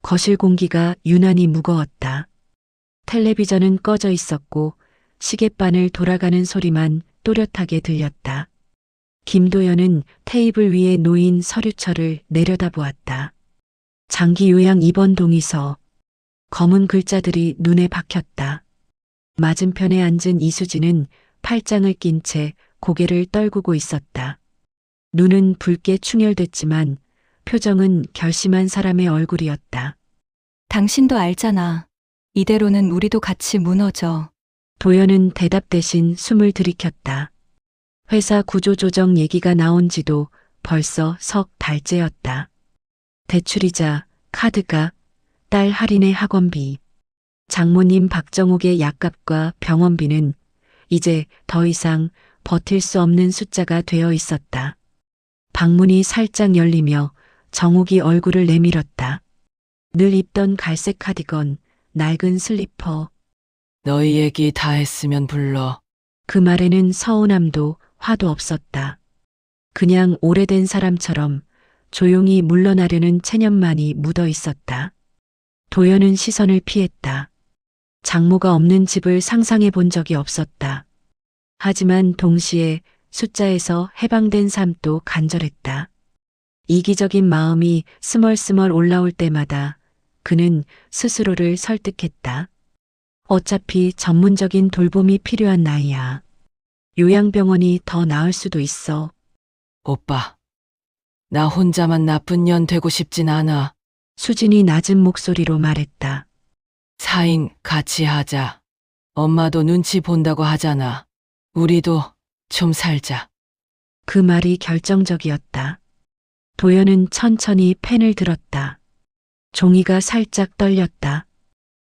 거실 공기가 유난히 무거웠다. 텔레비전은 꺼져 있었고 시계바늘 돌아가는 소리만 또렷하게 들렸다. 김도연은 테이블 위에 놓인 서류철을 내려다보았다. 장기 요양 입원 동의서. 검은 글자들이 눈에 박혔다. 맞은편에 앉은 이수진은 팔짱을 낀 채 고개를 떨구고 있었다. 눈은 붉게 충혈됐지만 표정은 결심한 사람의 얼굴이었다. 당신도 알잖아. 이대로는 우리도 같이 무너져. 도연은 대답 대신 숨을 들이켰다. 회사 구조조정 얘기가 나온 지도 벌써 석 달째였다. 대출이자, 카드값, 딸 할인의 학원비, 장모님 박정옥의 약값과 병원비는 이제 더 이상 버틸 수 없는 숫자가 되어 있었다. 방문이 살짝 열리며 정옥이 얼굴을 내밀었다. 늘 입던 갈색 카디건, 낡은 슬리퍼. 너희 얘기 다 했으면 불러. 그 말에는 서운함도 화도 없었다. 그냥 오래된 사람처럼 조용히 물러나려는 체념만이 묻어 있었다. 도연은 시선을 피했다. 장모가 없는 집을 상상해 본 적이 없었다. 하지만 동시에 숫자에서 해방된 삶도 간절했다. 이기적인 마음이 스멀스멀 올라올 때마다 그는 스스로를 설득했다. 어차피 전문적인 돌봄이 필요한 나이야. 요양병원이 더 나을 수도 있어. 오빠, 나 혼자만 나쁜 년 되고 싶진 않아. 수진이 낮은 목소리로 말했다. 4인 같이 하자. 엄마도 눈치 본다고 하잖아. 우리도 좀 살자. 그 말이 결정적이었다. 도연은 천천히 펜을 들었다. 종이가 살짝 떨렸다.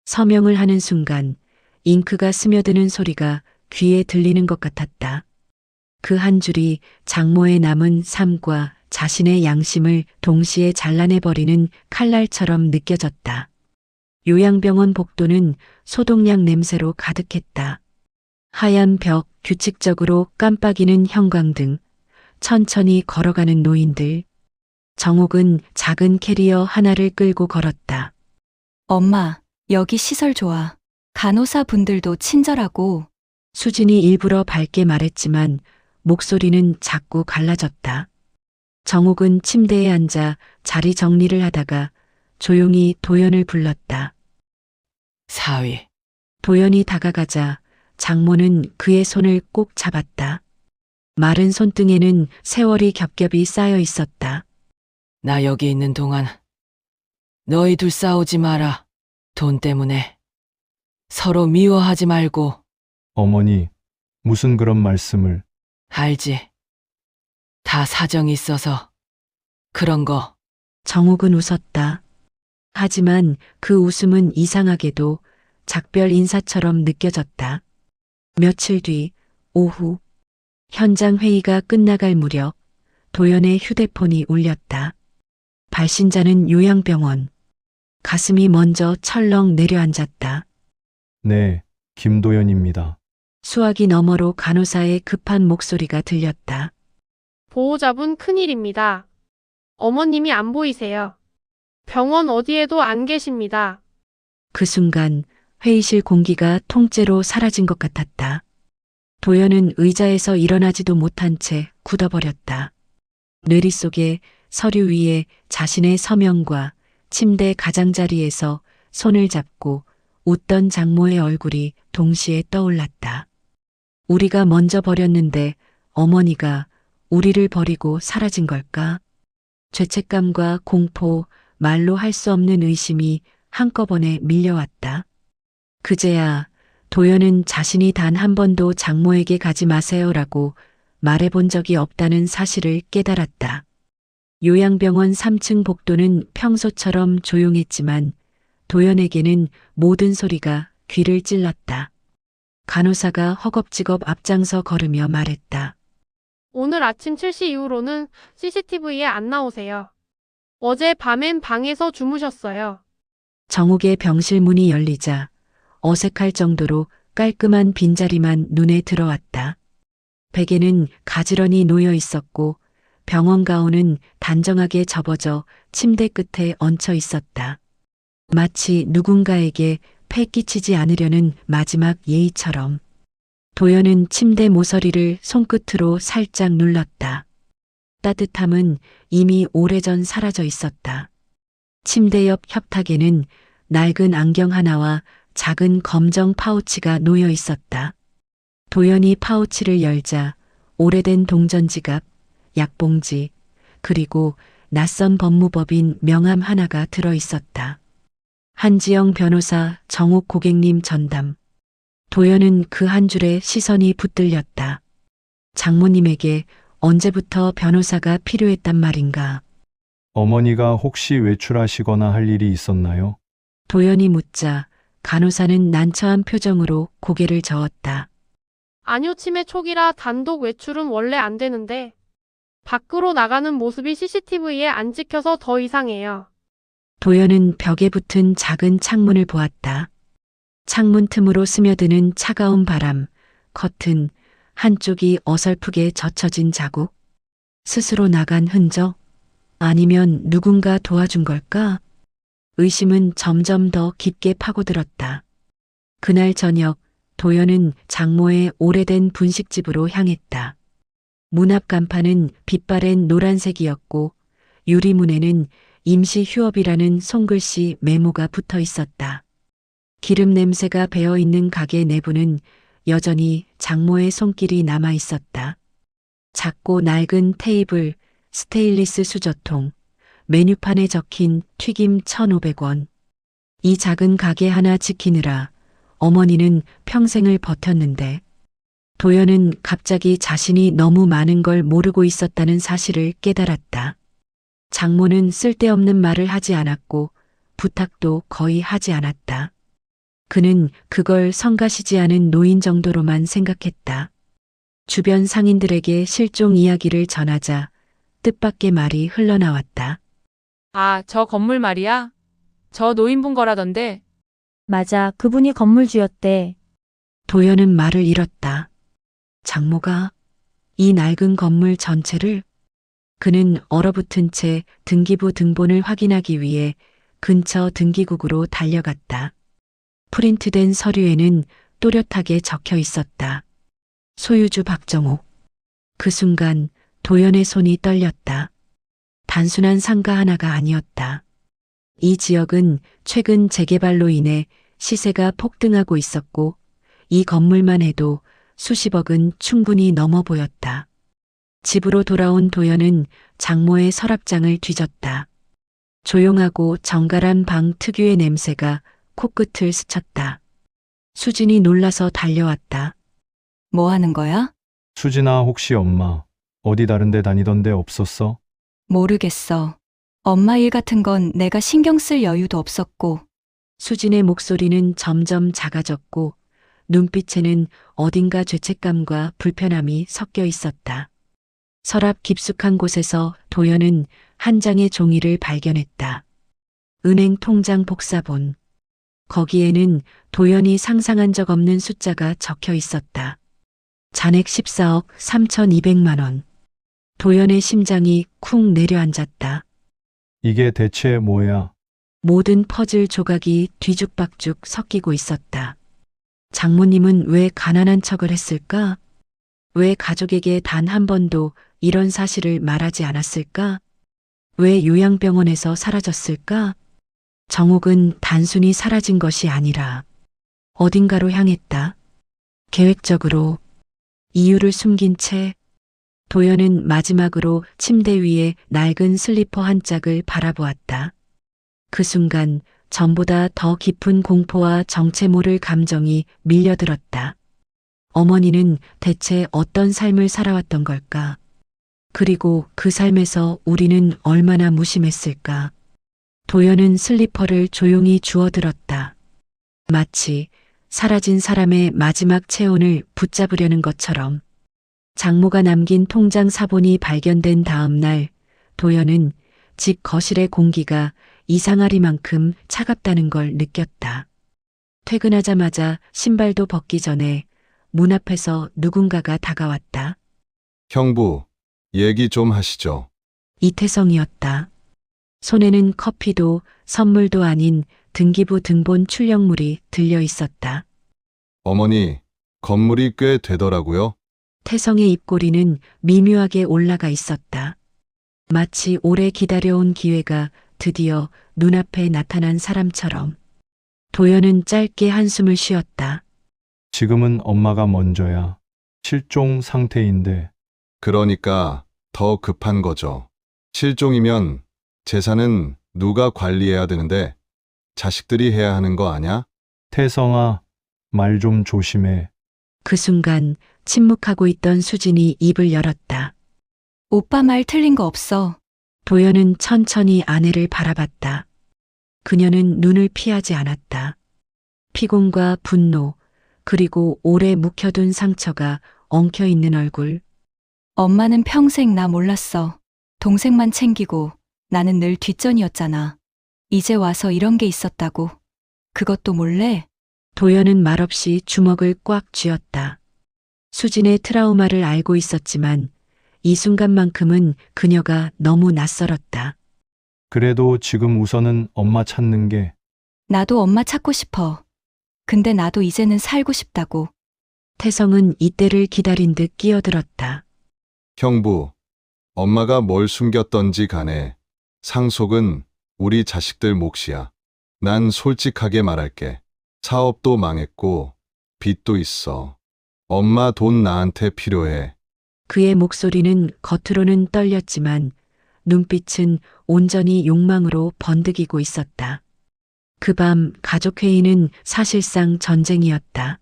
서명을 하는 순간 잉크가 스며드는 소리가 귀에 들리는 것 같았다. 그 한 줄이 장모의 남은 삶과 자신의 양심을 동시에 잘라내버리는 칼날처럼 느껴졌다. 요양병원 복도는 소독약 냄새로 가득했다. 하얀 벽, 규칙적으로 깜빡이는 형광등, 천천히 걸어가는 노인들. 정옥은 작은 캐리어 하나를 끌고 걸었다. 엄마, 여기 시설 좋아. 간호사 분들도 친절하고. 수진이 일부러 밝게 말했지만 목소리는 자꾸 갈라졌다. 정옥은 침대에 앉아 자리 정리를 하다가 조용히 도연을 불렀다. 사위, 도연이 다가가자 장모는 그의 손을 꼭 잡았다. 마른 손등에는 세월이 겹겹이 쌓여 있었다. 나 여기 있는 동안 너희 둘 싸우지 마라. 돈 때문에. 서로 미워하지 말고. 어머니, 무슨 그런 말씀을. 알지? 다 사정이 있어서 그런 거. 정옥은 웃었다. 하지만 그 웃음은 이상하게도 작별 인사처럼 느껴졌다. 며칠 뒤 오후 현장 회의가 끝나갈 무렵 도연의 휴대폰이 울렸다. 발신자는 요양병원. 가슴이 먼저 철렁 내려앉았다. 네, 김도연입니다. 수화기 너머로 간호사의 급한 목소리가 들렸다. 보호자분 큰일입니다. 어머님이 안 보이세요. 병원 어디에도 안 계십니다. 그 순간 회의실 공기가 통째로 사라진 것 같았다. 도연은 의자에서 일어나지도 못한 채 굳어버렸다. 뇌리 속에 서류 위에 자신의 서명과 침대 가장자리에서 손을 잡고 웃던 장모의 얼굴이 동시에 떠올랐다. 우리가 먼저 버렸는데 어머니가 우리를 버리고 사라진 걸까? 죄책감과 공포, 말로 할 수 없는 의심이 한꺼번에 밀려왔다. 그제야 도연은 자신이 단 한 번도 장모에게 가지 마세요라고 말해본 적이 없다는 사실을 깨달았다. 요양병원 3층 복도는 평소처럼 조용했지만 도연에게는 모든 소리가 귀를 찔렀다. 간호사가 허겁지겁 앞장서 걸으며 말했다. 오늘 아침 7시 이후로는 CCTV에 안 나오세요. 어제 밤엔 방에서 주무셨어요. 정욱의 병실 문이 열리자 어색할 정도로 깔끔한 빈자리만 눈에 들어왔다. 베개는 가지런히 놓여 있었고 병원 가운은 단정하게 접어져 침대 끝에 얹혀 있었다. 마치 누군가에게 패 끼치지 않으려는 마지막 예의처럼. 도연은 침대 모서리를 손끝으로 살짝 눌렀다. 따뜻함은 이미 오래전 사라져 있었다. 침대 옆 협탁에는 낡은 안경 하나와 작은 검정 파우치가 놓여 있었다. 도연이 파우치를 열자 오래된 동전지갑, 약봉지, 그리고 낯선 법무법인 명함 하나가 들어 있었다. 한지영 변호사, 정욱 고객님 전담. 도연은 그 한 줄에 시선이 붙들렸다. 장모님에게 언제부터 변호사가 필요했단 말인가? 어머니가 혹시 외출하시거나 할 일이 있었나요? 도연이 묻자 간호사는 난처한 표정으로 고개를 저었다. 아니요, 치매 초기라 단독 외출은 원래 안 되는데 밖으로 나가는 모습이 CCTV에 안 찍혀서 더 이상해요. 도연은 벽에 붙은 작은 창문을 보았다. 창문 틈으로 스며드는 차가운 바람, 커튼, 한쪽이 어설프게 젖혀진 자국. 스스로 나간 흔적? 아니면 누군가 도와준 걸까? 의심은 점점 더 깊게 파고들었다. 그날 저녁 도연은 장모의 오래된 분식집으로 향했다. 문 앞 간판은 빛바랜 노란색이었고 유리문에는 임시 휴업이라는 손글씨 메모가 붙어 있었다. 기름 냄새가 배어 있는 가게 내부는 여전히 장모의 손길이 남아 있었다. 작고 낡은 테이블, 스테인리스 수저통, 메뉴판에 적힌 튀김 1,500원. 이 작은 가게 하나 지키느라 어머니는 평생을 버텼는데 도연은 갑자기 자신이 너무 많은 걸 모르고 있었다는 사실을 깨달았다. 장모는 쓸데없는 말을 하지 않았고 부탁도 거의 하지 않았다. 그는 그걸 성가시지 않은 노인 정도로만 생각했다. 주변 상인들에게 실종 이야기를 전하자 뜻밖의 말이 흘러나왔다. 아, 저 건물 말이야? 저 노인분 거라던데. 맞아, 그분이 건물주였대. 도연은 말을 잃었다. 장모가 이 낡은 건물 전체를? 그는 얼어붙은 채 등기부 등본을 확인하기 위해 근처 등기국으로 달려갔다. 프린트된 서류에는 또렷하게 적혀 있었다. 소유주 박정옥. 그 순간 도연의 손이 떨렸다. 단순한 상가 하나가 아니었다. 이 지역은 최근 재개발로 인해 시세가 폭등하고 있었고 이 건물만 해도 수십억은 충분히 넘어 보였다. 집으로 돌아온 도연은 장모의 서랍장을 뒤졌다. 조용하고 정갈한 방 특유의 냄새가 코끝을 스쳤다. 수진이 놀라서 달려왔다. 뭐 하는 거야? 수진아, 혹시 엄마 어디 다른 데 다니던 데 없었어? 모르겠어. 엄마 일 같은 건 내가 신경 쓸 여유도 없었고. 수진의 목소리는 점점 작아졌고 눈빛에는 어딘가 죄책감과 불편함이 섞여 있었다. 서랍 깊숙한 곳에서 도연은 한 장의 종이를 발견했다. 은행 통장 복사본. 거기에는 도연이 상상한 적 없는 숫자가 적혀 있었다. 잔액 14억 3,200만 원. 도연의 심장이 쿵 내려앉았다. 이게 대체 뭐야? 모든 퍼즐 조각이 뒤죽박죽 섞이고 있었다. 장모님은 왜 가난한 척을 했을까? 왜 가족에게 단 한 번도 이런 사실을 말하지 않았을까? 왜 요양병원에서 사라졌을까? 정옥은 단순히 사라진 것이 아니라 어딘가로 향했다. 계획적으로 이유를 숨긴 채 도연은 마지막으로 침대 위에 낡은 슬리퍼 한 짝을 바라보았다. 그 순간 전보다 더 깊은 공포와 정체 모를 감정이 밀려들었다. 어머니는 대체 어떤 삶을 살아왔던 걸까? 그리고 그 삶에서 우리는 얼마나 무심했을까? 도연은 슬리퍼를 조용히 주워들었다. 마치 사라진 사람의 마지막 체온을 붙잡으려는 것처럼. 장모가 남긴 통장 사본이 발견된 다음 날 도연은 집 거실의 공기가 이상하리만큼 차갑다는 걸 느꼈다. 퇴근하자마자 신발도 벗기 전에 문 앞에서 누군가가 다가왔다. 형부, 얘기 좀 하시죠. 이태성이었다. 손에는 커피도 선물도 아닌 등기부 등본 출력물이 들려 있었다. 어머니, 건물이 꽤 되더라고요. 태성의 입꼬리는 미묘하게 올라가 있었다. 마치 오래 기다려온 기회가 드디어 눈앞에 나타난 사람처럼. 도연은 짧게 한숨을 쉬었다. 지금은 엄마가 먼저야. 실종 상태인데 그러니까 더 급한 거죠. 실종이면 재산은 누가 관리해야 되는데 자식들이 해야 하는 거 아냐? 태성아, 말 좀 조심해. 그 순간 침묵하고 있던 수진이 입을 열었다. 오빠 말 틀린 거 없어. 도연은 천천히 아내를 바라봤다. 그녀는 눈을 피하지 않았다. 피곤과 분노, 그리고 오래 묵혀둔 상처가 엉켜있는 얼굴. 엄마는 평생 나 몰랐어. 동생만 챙기고 나는 늘 뒷전이었잖아. 이제 와서 이런 게 있었다고. 그것도 몰래? 도연은 말없이 주먹을 꽉 쥐었다. 수진의 트라우마를 알고 있었지만 이 순간만큼은 그녀가 너무 낯설었다. 그래도 지금 우선은 엄마 찾는 게 나도 엄마 찾고 싶어. 근데 나도 이제는 살고 싶다고. 태성은 이때를 기다린 듯 끼어들었다. 형부, 엄마가 뭘 숨겼던지 간에 상속은 우리 자식들 몫이야. 난 솔직하게 말할게. 사업도 망했고 빚도 있어. 엄마 돈 나한테 필요해. 그의 목소리는 겉으로는 떨렸지만 눈빛은 온전히 욕망으로 번득이고 있었다. 그 밤 가족회의는 사실상 전쟁이었다.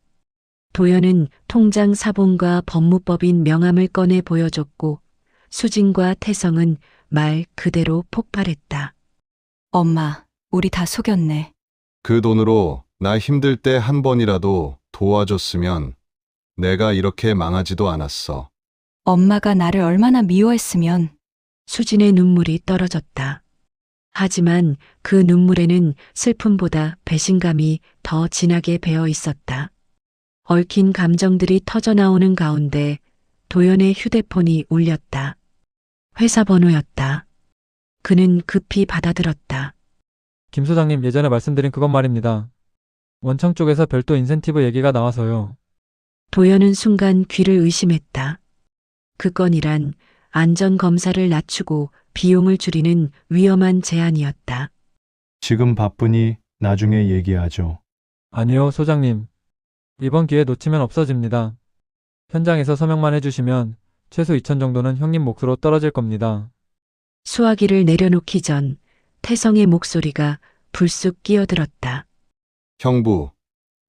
도연은 통장 사본과 법무법인 명함을 꺼내 보여줬고 수진과 태성은 말 그대로 폭발했다. 엄마, 우리 다 속였네. 그 돈으로 나 힘들 때 한 번이라도 도와줬으면 내가 이렇게 망하지도 않았어. 엄마가 나를 얼마나 미워했으면. 수진의 눈물이 떨어졌다. 하지만 그 눈물에는 슬픔보다 배신감이 더 진하게 배어 있었다. 얽힌 감정들이 터져나오는 가운데 도연의 휴대폰이 울렸다. 회사 번호였다. 그는 급히 받아들었다. 김 소장님, 예전에 말씀드린 그것 말입니다. 원청 쪽에서 별도 인센티브 얘기가 나와서요. 도연은 순간 귀를 의심했다. 그 건이란 안전검사를 낮추고 비용을 줄이는 위험한 제안이었다. 지금 바쁘니 나중에 얘기하죠. 아니요, 소장님. 이번 기회 놓치면 없어집니다. 현장에서 서명만 해주시면 최소 2천 정도는 형님 몫으로 떨어질 겁니다. 수화기를 내려놓기 전 태성의 목소리가 불쑥 끼어들었다. 형부,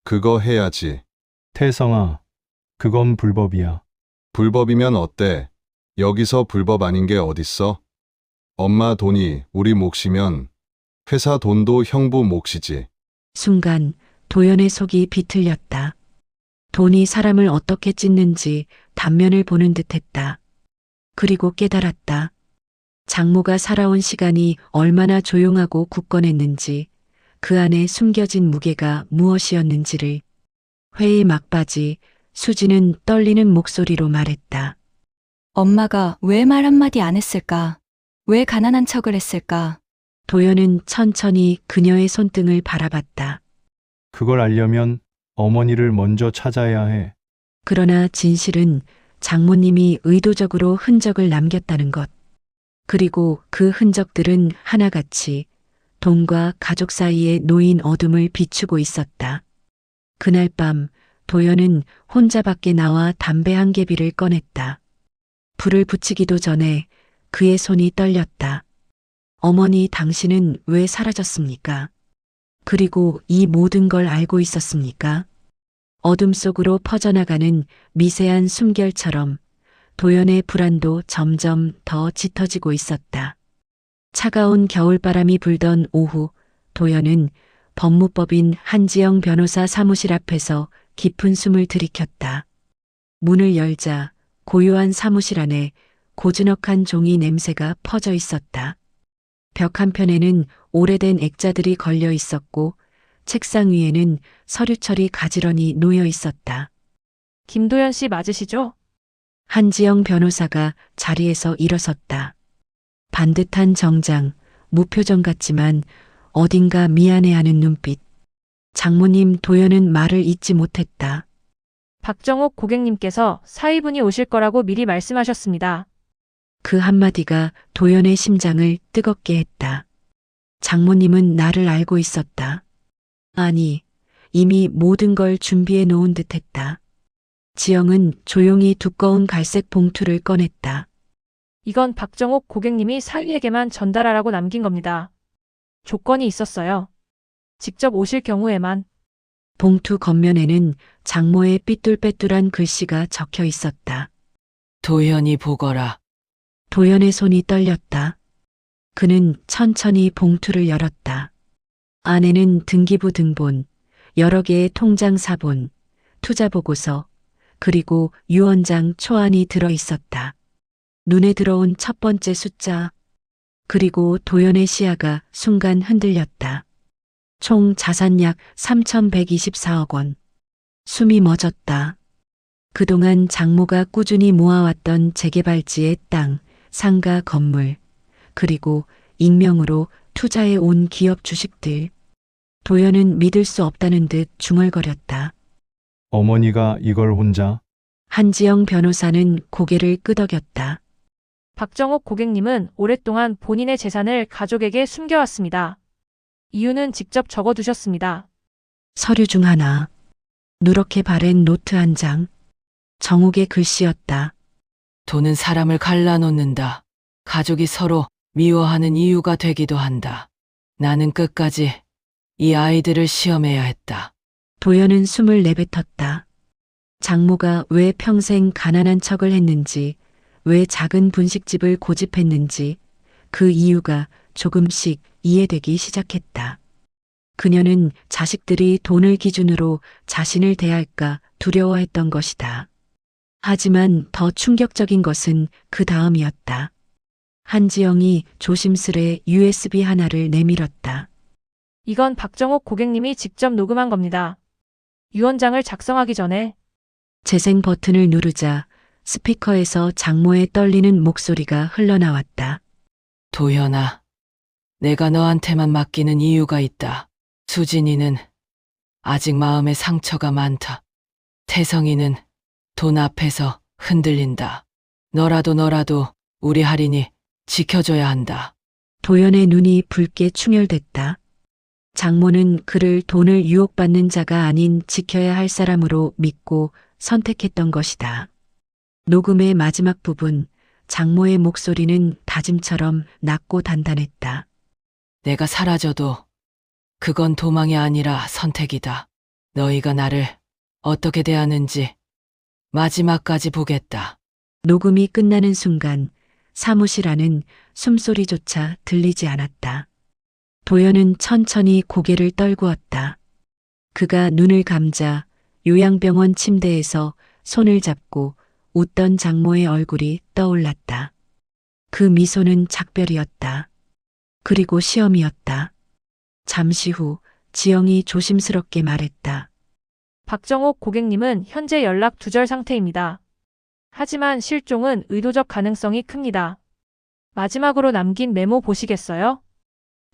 그거 해야지. 태성아, 그건 불법이야. 불법이면 어때? 여기서 불법 아닌 게 어딨어? 엄마 돈이 우리 몫이면 회사 돈도 형부 몫이지. 순간 도연의 속이 비틀렸다. 돈이 사람을 어떻게 찢는지 단면을 보는 듯했다. 그리고 깨달았다. 장모가 살아온 시간이 얼마나 조용하고 굳건했는지, 그 안에 숨겨진 무게가 무엇이었는지를. 회의 막바지 수지는 떨리는 목소리로 말했다. 엄마가 왜 말 한마디 안 했을까? 왜 가난한 척을 했을까? 도연은 천천히 그녀의 손등을 바라봤다. 그걸 알려면 어머니를 먼저 찾아야 해. 그러나 진실은 장모님이 의도적으로 흔적을 남겼다는 것. 그리고 그 흔적들은 하나같이 돈과 가족 사이에 놓인 어둠을 비추고 있었다. 그날 밤 도연은 혼자 밖에 나와 담배 한 개비를 꺼냈다. 불을 붙이기도 전에 그의 손이 떨렸다. 어머니, 당신은 왜 사라졌습니까? 그리고 이 모든 걸 알고 있었습니까? 어둠 속으로 퍼져나가는 미세한 숨결처럼 도연의 불안도 점점 더 짙어지고 있었다. 차가운 겨울바람이 불던 오후, 도연은 법무법인 한지영 변호사 사무실 앞에서 깊은 숨을 들이켰다. 문을 열자 고요한 사무실 안에 고즈넉한 종이 냄새가 퍼져 있었다. 벽 한편에는 오래된 액자들이 걸려 있었고 책상 위에는 서류철이 가지런히 놓여 있었다. 김도연 씨 맞으시죠? 한지영 변호사가 자리에서 일어섰다. 반듯한 정장, 무표정 같지만 어딘가 미안해하는 눈빛. 장모님 도연은 말을 잇지 못했다. 박정옥 고객님께서 사위분이 오실 거라고 미리 말씀하셨습니다. 그 한마디가 도연의 심장을 뜨겁게 했다. 장모님은 나를 알고 있었다. 아니, 이미 모든 걸 준비해 놓은 듯 했다. 지영은 조용히 두꺼운 갈색 봉투를 꺼냈다. 이건 박정옥 고객님이 사위에게만 전달하라고 남긴 겁니다. 조건이 있었어요. 직접 오실 경우에만. 봉투 겉면에는 장모의 삐뚤빼뚤한 글씨가 적혀 있었다. 도현이 보거라. 도연의 손이 떨렸다. 그는 천천히 봉투를 열었다. 안에는 등기부 등본, 여러 개의 통장 사본, 투자 보고서, 그리고 유언장 초안이 들어 있었다. 눈에 들어온 첫 번째 숫자, 그리고 도연의 시야가 순간 흔들렸다. 총 자산 약 3,124억 원. 숨이 멎었다. 그동안 장모가 꾸준히 모아왔던 재개발지의 땅, 상가, 건물, 그리고 익명으로 투자해 온 기업 주식들. 도연은 믿을 수 없다는 듯 중얼거렸다. 어머니가 이걸 혼자? 한지영 변호사는 고개를 끄덕였다. 박정옥 고객님은 오랫동안 본인의 재산을 가족에게 숨겨왔습니다. 이유는 직접 적어두셨습니다. 서류 중 하나. 누렇게 바랜 노트 한 장. 정옥의 글씨였다. 돈은 사람을 갈라놓는다. 가족이 서로 미워하는 이유가 되기도 한다. 나는 끝까지 이 아이들을 시험해야 했다. 도연은 숨을 내뱉었다. 장모가 왜 평생 가난한 척을 했는지, 왜 작은 분식집을 고집했는지, 그 이유가 조금씩 이해되기 시작했다. 그녀는 자식들이 돈을 기준으로 자신을 대할까 두려워했던 것이다. 하지만 더 충격적인 것은 그 다음이었다. 한지영이 조심스레 USB 하나를 내밀었다. 이건 박정옥 고객님이 직접 녹음한 겁니다. 유언장을 작성하기 전에. 재생 버튼을 누르자 스피커에서 장모의 떨리는 목소리가 흘러나왔다. 도현아, 내가 너한테만 맡기는 이유가 있다. 수진이는 아직 마음에 상처가 많다. 태성이는 돈 앞에서 흔들린다. 너라도 우리 할인이 지켜줘야 한다. 도연의 눈이 붉게 충혈됐다. 장모는 그를 돈을 유혹받는 자가 아닌 지켜야 할 사람으로 믿고 선택했던 것이다. 녹음의 마지막 부분, 장모의 목소리는 다짐처럼 낮고 단단했다. 내가 사라져도 그건 도망이 아니라 선택이다. 너희가 나를 어떻게 대하는지 마지막까지 보겠다. 녹음이 끝나는 순간 사무실 안은 숨소리조차 들리지 않았다. 도연은 천천히 고개를 떨구었다. 그가 눈을 감자 요양병원 침대에서 손을 잡고 웃던 장모의 얼굴이 떠올랐다. 그 미소는 작별이었다. 그리고 시험이었다. 잠시 후 지영이 조심스럽게 말했다. 박정옥 고객님은 현재 연락 두절 상태입니다. 하지만 실종은 의도적 가능성이 큽니다. 마지막으로 남긴 메모 보시겠어요?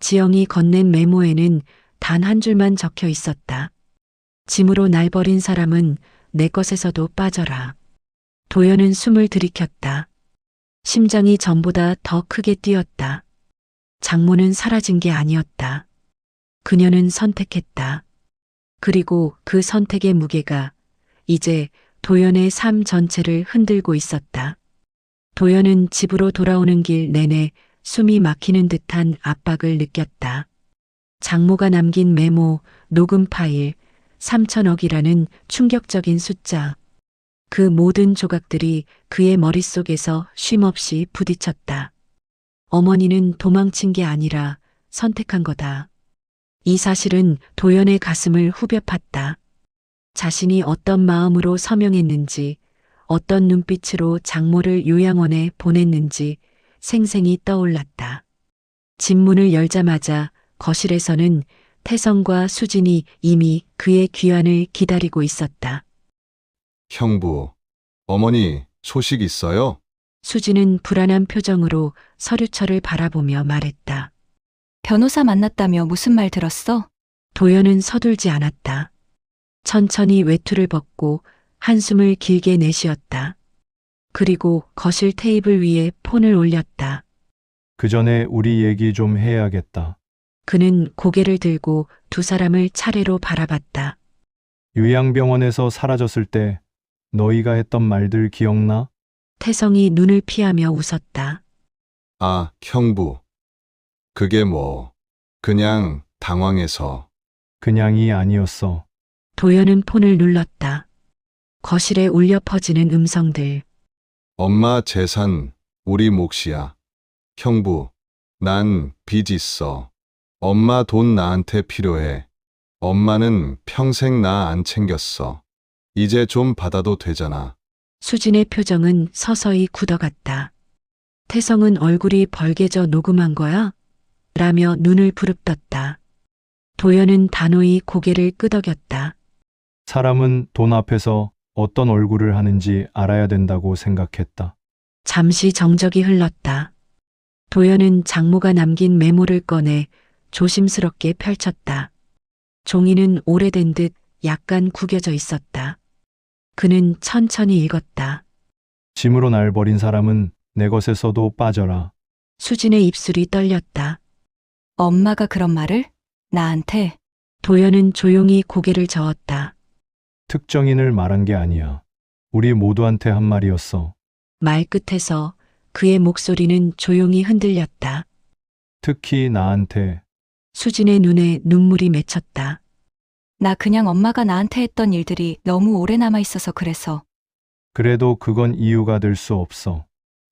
지영이 건넨 메모에는 단 한 줄만 적혀 있었다. 짐으로 날 버린 사람은 내 것에서도 빠져라. 도연은 숨을 들이켰다. 심장이 전보다 더 크게 뛰었다. 장모는 사라진 게 아니었다. 그녀는 선택했다. 그리고 그 선택의 무게가 이제 도연의 삶 전체를 흔들고 있었다. 도연은 집으로 돌아오는 길 내내 숨이 막히는 듯한 압박을 느꼈다. 장모가 남긴 메모, 녹음 파일, 3천억이라는 충격적인 숫자. 그 모든 조각들이 그의 머릿속에서 쉼없이 부딪혔다. 어머니는 도망친 게 아니라 선택한 거다. 이 사실은 도연의 가슴을 후벼 팠다. 자신이 어떤 마음으로 서명했는지, 어떤 눈빛으로 장모를 요양원에 보냈는지 생생히 떠올랐다. 집 문을 열자마자 거실에서는 태성과 수진이 이미 그의 귀환을 기다리고 있었다. 형부, 어머니 소식 있어요? 수진은 불안한 표정으로 서류철을 바라보며 말했다. 변호사 만났다며 무슨 말 들었어? 도연은 서둘지 않았다. 천천히 외투를 벗고 한숨을 길게 내쉬었다. 그리고 거실 테이블 위에 폰을 올렸다. 그 전에 우리 얘기 좀 해야겠다. 그는 고개를 들고 두 사람을 차례로 바라봤다. 요양병원에서 사라졌을 때 너희가 했던 말들 기억나? 태성이 눈을 피하며 웃었다. 아, 형부. 그게 뭐, 그냥 당황해서. 그냥이 아니었어. 도연은 폰을 눌렀다. 거실에 울려 퍼지는 음성들. 엄마 재산, 우리 몫이야. 형부, 난 빚 있어. 엄마 돈 나한테 필요해. 엄마는 평생 나 안 챙겼어. 이제 좀 받아도 되잖아. 수진의 표정은 서서히 굳어갔다. 태성은 얼굴이 벌개져 녹음한 거야? 라며 눈을 부릅떴다. 도연은 단호히 고개를 끄덕였다. 사람은 돈 앞에서 어떤 얼굴을 하는지 알아야 된다고 생각했다. 잠시 정적이 흘렀다. 도연은 장모가 남긴 메모를 꺼내 조심스럽게 펼쳤다. 종이는 오래된 듯 약간 구겨져 있었다. 그는 천천히 읽었다. 짐으로 날 버린 사람은 내 것에서도 빠져라. 수진의 입술이 떨렸다. 엄마가 그런 말을? 나한테? 도연은 조용히 고개를 저었다. 특정인을 말한 게 아니야. 우리 모두한테 한 말이었어. 말 끝에서 그의 목소리는 조용히 흔들렸다. 특히 나한테. 수진의 눈에 눈물이 맺혔다. 나 그냥 엄마가 나한테 했던 일들이 너무 오래 남아 있어서 그래서. 그래도 그건 이유가 될 수 없어.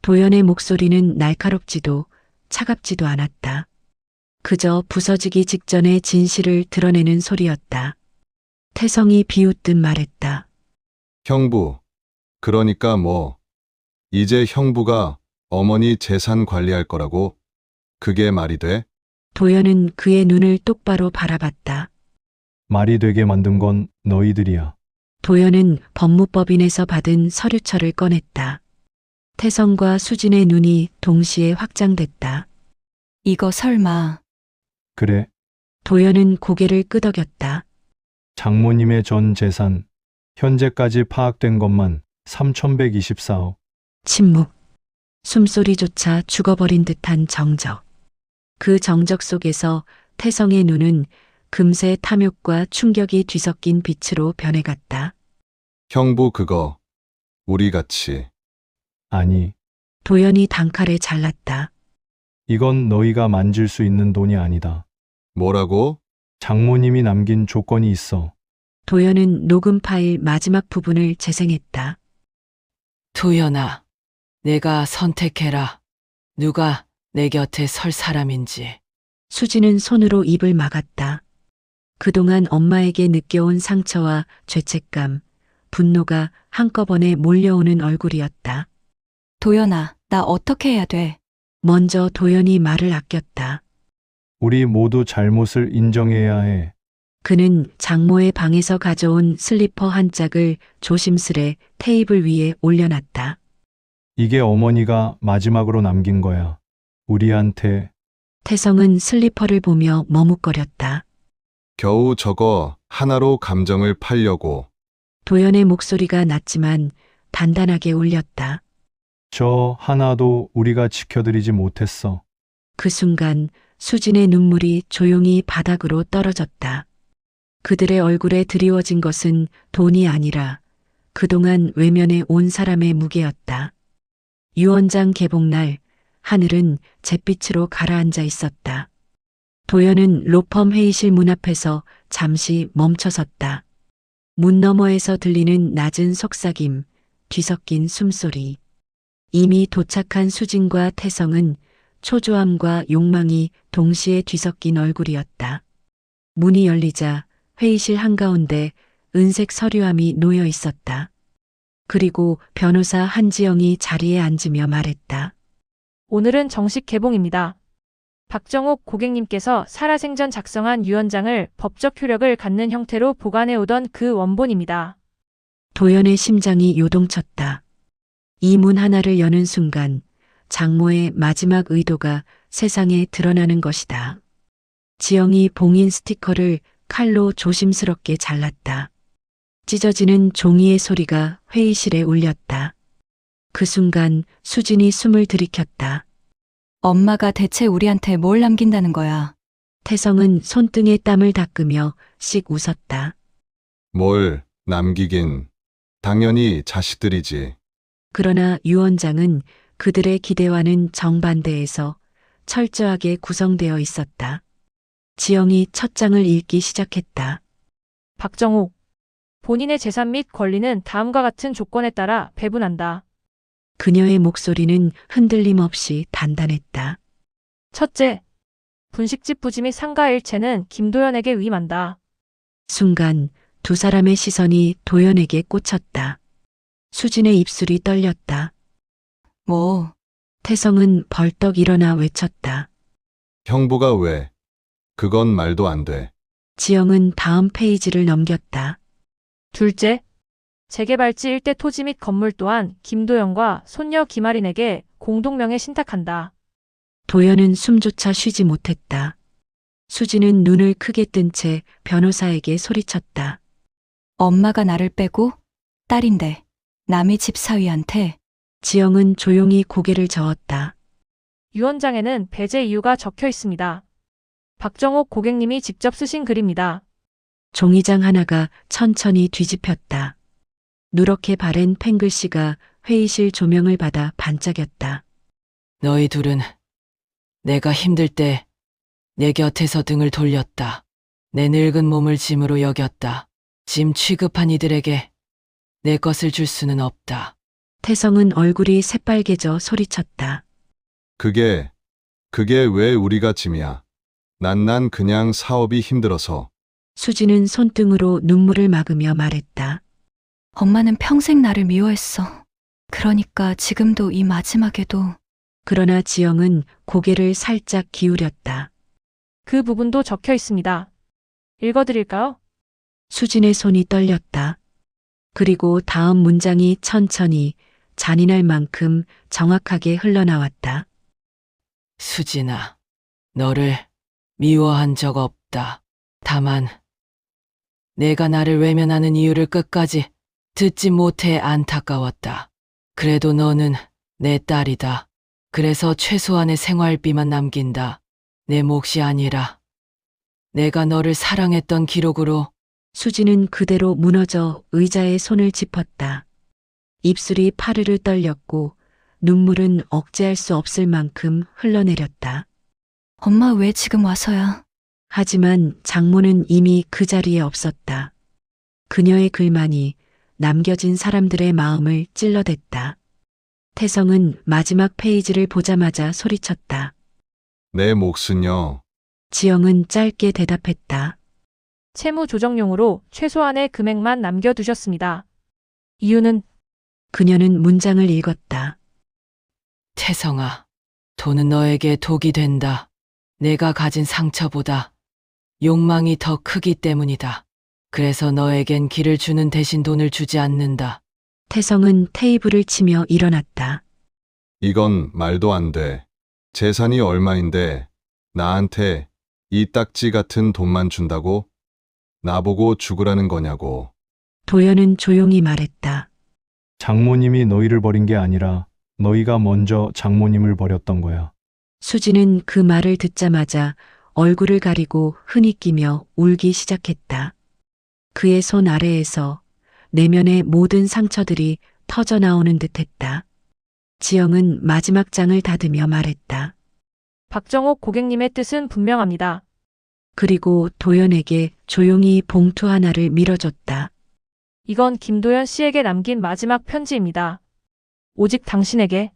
도연의 목소리는 날카롭지도 차갑지도 않았다. 그저 부서지기 직전의 진실을 드러내는 소리였다. 태성이 비웃듯 말했다. 형부, 그러니까 뭐, 이제 형부가 어머니 재산 관리할 거라고? 그게 말이 돼? 도연은 그의 눈을 똑바로 바라봤다. 말이 되게 만든 건 너희들이야. 도연은 법무법인에서 받은 서류철을 꺼냈다. 태성과 수진의 눈이 동시에 확장됐다. 이거 설마. 그래, 도연은 고개를 끄덕였다. 장모님의 전 재산, 현재까지 파악된 것만 3,124억. 침묵. 숨소리조차 죽어버린 듯한 정적. 그 정적 속에서 태성의 눈은 금세 탐욕과 충격이 뒤섞인 빛으로 변해갔다. 형부 그거, 우리 같이. 아니, 도연이 단칼에 잘랐다. 이건 너희가 만질 수 있는 돈이 아니다. 뭐라고? 장모님이 남긴 조건이 있어. 도연은 녹음 파일 마지막 부분을 재생했다. 도연아, 내가 선택해라. 누가 내 곁에 설 사람인지. 수지는 손으로 입을 막았다. 그동안 엄마에게 느껴온 상처와 죄책감, 분노가 한꺼번에 몰려오는 얼굴이었다. 도연아, 나 어떻게 해야 돼? 먼저 도연이 말을 아꼈다. 우리 모두 잘못을 인정해야 해. 그는 장모의 방에서 가져온 슬리퍼 한 짝을 조심스레 테이블 위에 올려놨다. 이게 어머니가 마지막으로 남긴 거야. 우리한테. 태성은 슬리퍼를 보며 머뭇거렸다. 겨우 저거 하나로 감정을 팔려고. 도연의 목소리가 낮지만 단단하게 울렸다. 저 하나도 우리가 지켜드리지 못했어. 그 순간 수진의 눈물이 조용히 바닥으로 떨어졌다. 그들의 얼굴에 드리워진 것은 돈이 아니라 그동안 외면해 온 사람의 무게였다. 유언장 개봉날 하늘은 잿빛으로 가라앉아 있었다. 도연은 로펌 회의실 문 앞에서 잠시 멈춰섰다. 문 너머에서 들리는 낮은 속삭임, 뒤섞인 숨소리. 이미 도착한 수진과 태성은 초조함과 욕망이 동시에 뒤섞인 얼굴이었다. 문이 열리자 회의실 한가운데 은색 서류함이 놓여 있었다. 그리고 변호사 한지영이 자리에 앉으며 말했다. 오늘은 정식 개봉입니다. 박정옥 고객님께서 살아생전 작성한 유언장을 법적 효력을 갖는 형태로 보관해 오던 그 원본입니다. 도연의 심장이 요동쳤다. 이 문 하나를 여는 순간 장모의 마지막 의도가 세상에 드러나는 것이다. 지영이 봉인 스티커를 칼로 조심스럽게 잘랐다. 찢어지는 종이의 소리가 회의실에 울렸다. 그 순간 수진이 숨을 들이켰다. 엄마가 대체 우리한테 뭘 남긴다는 거야? 태성은 손등에 땀을 닦으며 씩 웃었다. 뭘 남기긴. 당연히 자식들이지. 그러나 유 원장은 그들의 기대와는 정반대에서 철저하게 구성되어 있었다. 지영이 첫 장을 읽기 시작했다. 박정욱. 본인의 재산 및 권리는 다음과 같은 조건에 따라 배분한다. 그녀의 목소리는 흔들림 없이 단단했다. 첫째, 분식집 부지 및 상가 일체는 김도연에게 위임한다. 순간 두 사람의 시선이 도연에게 꽂혔다. 수진의 입술이 떨렸다. 뭐, 태성은 벌떡 일어나 외쳤다. 형부가 왜? 그건 말도 안 돼. 지영은 다음 페이지를 넘겼다. 둘째, 재개발지 일대 토지 및 건물 또한 김도연과 손녀 김아린에게 공동명의 신탁한다. 도연은 숨조차 쉬지 못했다. 수진은 눈을 크게 뜬 채 변호사에게 소리쳤다. 엄마가 나를 빼고 딸인데 남의 집 사위한테. 지영은 조용히 고개를 저었다. 유언장에는 배제 이유가 적혀 있습니다. 박정옥 고객님이 직접 쓰신 글입니다. 종이장 하나가 천천히 뒤집혔다. 누렇게 바랜 펜글씨가 회의실 조명을 받아 반짝였다. 너희 둘은 내가 힘들 때 내 곁에서 등을 돌렸다. 내 늙은 몸을 짐으로 여겼다. 짐 취급한 이들에게 내 것을 줄 수는 없다. 태성은 얼굴이 새빨개져 소리쳤다. 그게 왜 우리가 짐이야. 난 그냥 사업이 힘들어서. 수진은 손등으로 눈물을 막으며 말했다. 엄마는 평생 나를 미워했어. 그러니까 지금도 이 마지막에도. 그러나 지영은 고개를 살짝 기울였다. 그 부분도 적혀 있습니다. 읽어드릴까요? 수진의 손이 떨렸다. 그리고 다음 문장이 천천히 잔인할 만큼 정확하게 흘러나왔다. 수진아, 너를 미워한 적 없다. 다만 내가 나를 외면하는 이유를 끝까지 듣지 못해 안타까웠다. 그래도 너는 내 딸이다. 그래서 최소한의 생활비만 남긴다. 내 몫이 아니라 내가 너를 사랑했던 기록으로. 수진은 그대로 무너져 의자에 손을 짚었다. 입술이 파르르 떨렸고 눈물은 억제할 수 없을 만큼 흘러내렸다. 엄마 왜 지금 와서야? 하지만 장모는 이미 그 자리에 없었다. 그녀의 글만이 남겨진 사람들의 마음을 찔러댔다. 태성은 마지막 페이지를 보자마자 소리쳤다. 내 몫은요. 지영은 짧게 대답했다. 채무 조정용으로 최소한의 금액만 남겨두셨습니다. 이유는 그녀는 문장을 읽었다. 태성아, 돈은 너에게 독이 된다. 내가 가진 상처보다 욕망이 더 크기 때문이다. 그래서 너에겐 길을 주는 대신 돈을 주지 않는다. 태성은 테이블을 치며 일어났다. 이건 말도 안 돼. 재산이 얼마인데 나한테 이 딱지 같은 돈만 준다고? 나보고 죽으라는 거냐고. 도연은 조용히 말했다. 장모님이 너희를 버린 게 아니라 너희가 먼저 장모님을 버렸던 거야. 수진은 그 말을 듣자마자 얼굴을 가리고 흐느끼며 울기 시작했다. 그의 손 아래에서 내면의 모든 상처들이 터져 나오는 듯했다. 지영은 마지막 장을 닫으며 말했다. 박정옥 고객님의 뜻은 분명합니다. 그리고 도연에게 조용히 봉투 하나를 밀어줬다. 이건 김도연 씨에게 남긴 마지막 편지입니다. 오직 당신에게.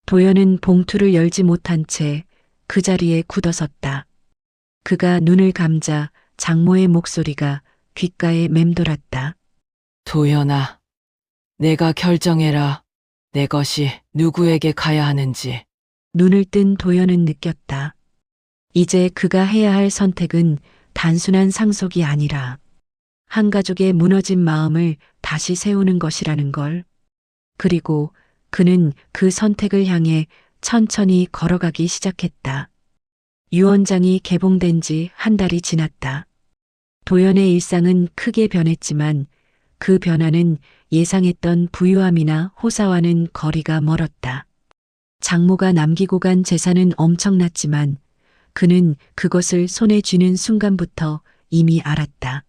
도연은 봉투를 열지 못한 채 그 자리에 굳어섰다. 그가 눈을 감자 장모의 목소리가 귓가에 맴돌았다. 도연아, 내가 결정해라. 내 것이 누구에게 가야 하는지. 눈을 뜬 도연은 느꼈다. 이제 그가 해야 할 선택은 단순한 상속이 아니라 한 가족의 무너진 마음을 다시 세우는 것이라는 걸. 그리고 그는 그 선택을 향해 천천히 걸어가기 시작했다. 유언장이 개봉된 지 한 달이 지났다. 도연의 일상은 크게 변했지만 그 변화는 예상했던 부유함이나 호사와는 거리가 멀었다. 장모가 남기고 간 재산은 엄청났지만 그는 그것을 손에 쥐는 순간부터 이미 알았다.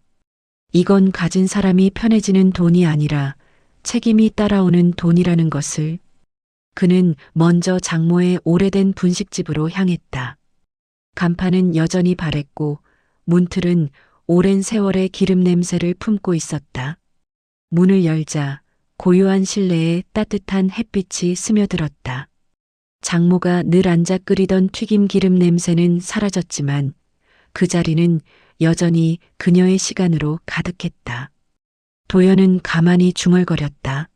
이건 가진 사람이 편해지는 돈이 아니라 책임이 따라오는 돈이라는 것을. 그는 먼저 장모의 오래된 분식집으로 향했다. 간판은 여전히 바랬고 문틀은 오랜 세월의 기름 냄새를 품고 있었다. 문을 열자 고요한 실내에 따뜻한 햇빛이 스며들었다. 장모가 늘 앉아 끓이던 튀김 기름 냄새는 사라졌지만 그 자리는 여전히 그녀의 시간으로 가득했다. 도연은 가만히 중얼거렸다.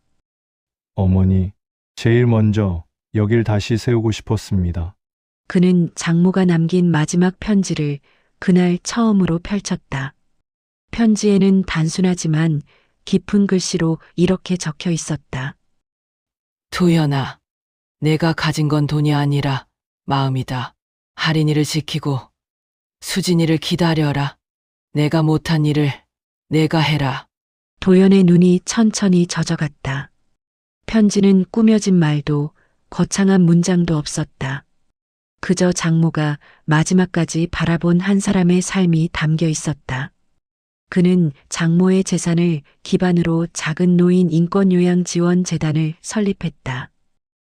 어머니, 제일 먼저 여길 다시 세우고 싶었습니다. 그는 장모가 남긴 마지막 편지를 그날 처음으로 펼쳤다. 편지에는 단순하지만 깊은 글씨로 이렇게 적혀 있었다. 도연아, 내가 가진 건 돈이 아니라 마음이다. 할인이를 지키고 수진이를 기다려라. 내가 못한 일을 내가 해라. 도연의 눈이 천천히 젖어갔다. 편지는 꾸며진 말도 거창한 문장도 없었다. 그저 장모가 마지막까지 바라본 한 사람의 삶이 담겨 있었다. 그는 장모의 재산을 기반으로 작은 노인 인권요양지원재단을 설립했다.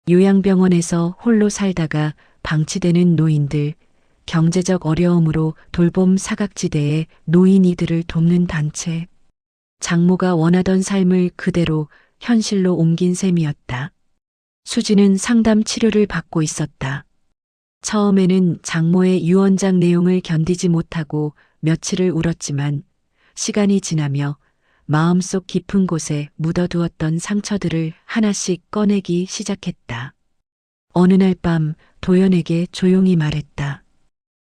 요양병원에서 홀로 살다가 방치되는 노인들, 경제적 어려움으로 돌봄 사각지대의 노인이들을 돕는 단체. 장모가 원하던 삶을 그대로 현실로 옮긴 셈이었다. 수지는 상담 치료를 받고 있었다. 처음에는 장모의 유언장 내용을 견디지 못하고 며칠을 울었지만 시간이 지나며 마음속 깊은 곳에 묻어두었던 상처들을 하나씩 꺼내기 시작했다. 어느 날 밤 도연에게 조용히 말했다.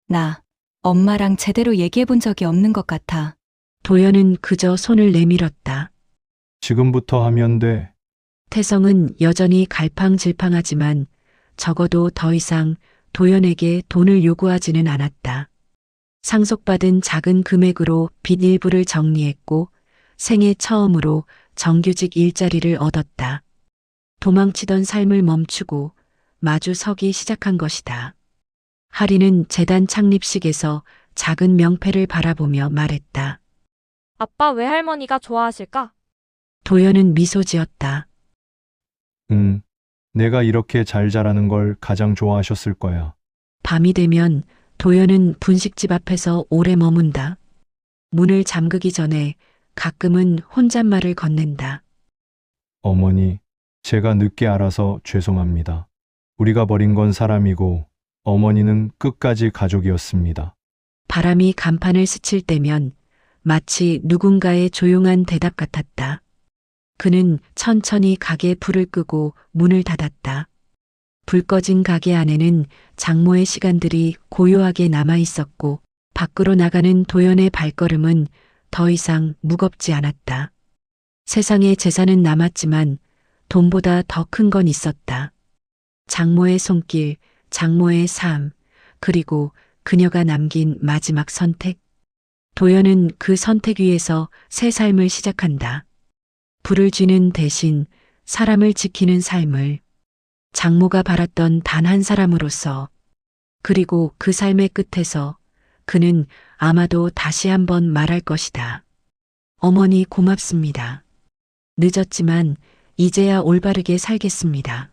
나 엄마랑 제대로 얘기해 본 적이 없는 것 같아. 도연은 그저 손을 내밀었다. 지금부터 하면 돼. 태성은 여전히 갈팡질팡하지만 적어도 더 이상 도연에게 돈을 요구하지는 않았다. 상속받은 작은 금액으로 빚 일부를 정리했고 생애 처음으로 정규직 일자리를 얻었다. 도망치던 삶을 멈추고 마주 서기 시작한 것이다. 하리는 재단 창립식에서 작은 명패를 바라보며 말했다. 아빠 외할머니가 좋아하실까? 도연은 미소 지었다. 내가 이렇게 잘 자라는 걸 가장 좋아하셨을 거야. 밤이 되면 도연은 분식집 앞에서 오래 머문다. 문을 잠그기 전에 가끔은 혼잣말을 건넨다. 어머니, 제가 늦게 알아서 죄송합니다. 우리가 버린 건 사람이고 어머니는 끝까지 가족이었습니다. 바람이 간판을 스칠 때면 마치 누군가의 조용한 대답 같았다. 그는 천천히 가게 불을 끄고 문을 닫았다. 불 꺼진 가게 안에는 장모의 시간들이 고요하게 남아 있었고 밖으로 나가는 도연의 발걸음은 더 이상 무겁지 않았다. 세상에 재산은 남았지만 돈보다 더 큰 건 있었다. 장모의 손길, 장모의 삶, 그리고 그녀가 남긴 마지막 선택. 도연은 그 선택 위에서 새 삶을 시작한다. 불을 쥐는 대신 사람을 지키는 삶을. 장모가 바랐던 단 한 사람으로서. 그리고 그 삶의 끝에서 그는 아마도 다시 한번 말할 것이다. 어머니 고맙습니다. 늦었지만 이제야 올바르게 살겠습니다.